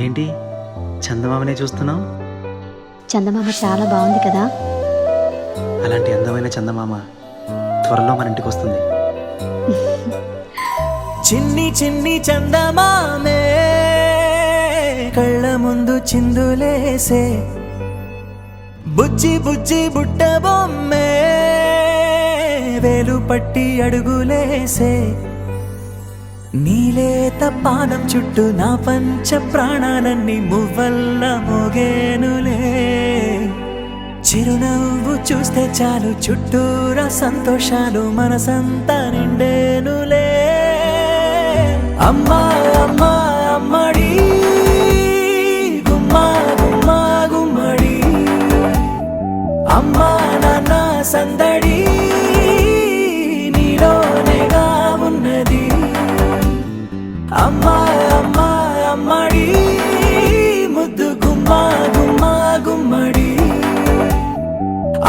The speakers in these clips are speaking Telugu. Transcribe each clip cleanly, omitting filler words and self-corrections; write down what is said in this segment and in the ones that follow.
ఏంటి చందమామనే చూస్తున్నావు? చందమామ చాలా బాగుంది కదా. అలాంటి అందమైన చందమామ త్వరలో మన ఇంటికి వస్తుంది. చిన్ని చిన్ని చందమామే కళ్ళ ముందు చిందులేసే, బుజ్జి బుజ్జి బుట్ట బొమ్మే వేలు పట్టి అడుగులేసే, నీలేత పానం చుట్టూ నా పంచ ప్రాణాలన్నీ మువ్వల్ల మోగేనులే. చిరునవ్వు చూస్తే చాలు చుట్టూరా సంతోషాలు మనసంతా నిండేనులే. అమ్మా అమ్మా అమ్మడి గుమ్మా గుమ్మా గుమ్మడి, అమ్మా నాన్న సందడి నీలోనేగా ఉన్నది. అమ్మా అమ్మా అమ్మడి ముద్దు గుమ్మా గుమ్మా గుమ్మడి,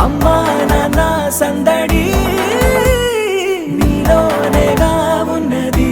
అమ్మా నాన్న సందడి నీలోనేగా ఉన్నది.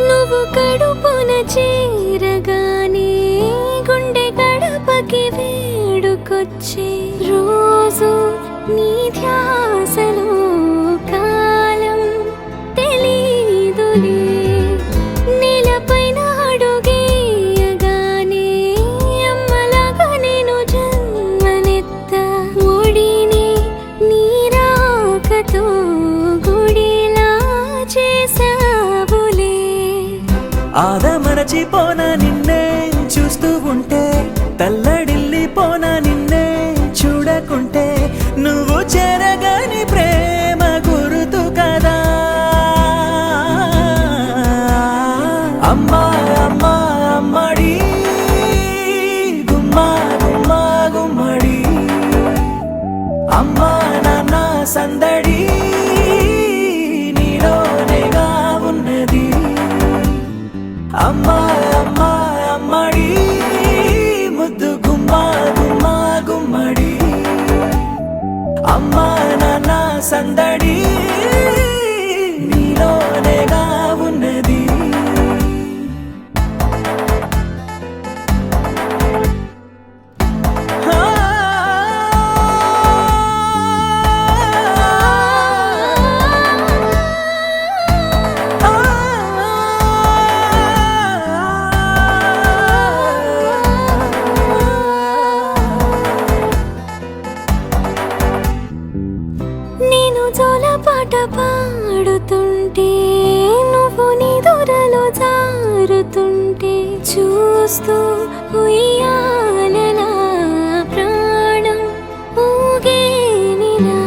నువ్వు కడుపున చేరగానే గుండె గడపకి వేడుకొచ్చే, రోజు నీ ధ్యాసలో కాలం తెలీదులే. నేలపైన అడుగేయగానే అమ్మలాగా నేను జన్మనెత్త, ఒడిని నీ రాకతో గుడిలా చేసావులే. ఆదమరచిపోన నిన్నే చూస్తూ ఉంటే, తల్లడిల్లిపోన నిన్నే చూడకుంటే, నువ్వు చెరగని ప్రేమ గురుతు కదా. అమ్మా అమ్మా అమ్మడి గుమ్మా గుమ్మా గుమ్మడి, అమ్మా నాన్న సందడి నీలోనేగా ఉన్నది. అమ్మా అమ్మా అమ్మడి ముద్దు గుమ్మా గుమ్మా గుమ్మడి, అమ్మా నాన్న సందడి నీలోనేగా ఉన్నది. నేను జోలపాట పాడుతుంటే, నువ్వు నీ దూరలో జారుతుంటే, చూస్తూ ఉయ్యాలలా ప్రాణం ఊగేనిలా.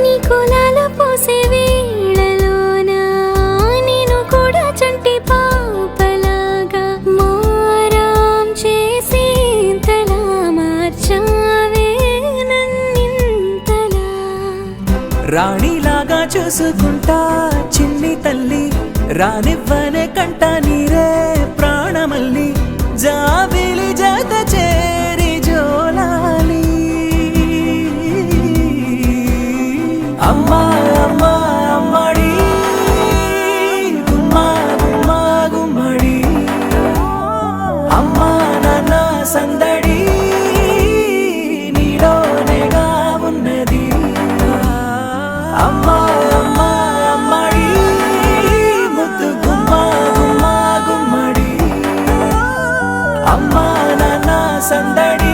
నీ కులాల పోసే వేళలోన నేను కూడా చంటి పాపలాగా మారాం చేసేంతలా మార్చావే నన్నింతలా. రాణిలాగా చూసుకుంటా చిన్ని తల్లి, రానివ్వనే కంట నీరే ప్రాణమల్లి, జాబిలి జత చేరి జోలాలి. అమ్మా అమ్మా అమ్మడి గుమ్మా గుమ్మా గుమ్మడి, అమ్మా నాన్న సందడి నీలోనేగా ఉన్నది. అమ్మా అమ్మా అమ్మడి ముద్దు గుమ్మా గుమ్మా గుమ్మడి, అమ్మా నాన్న సందడి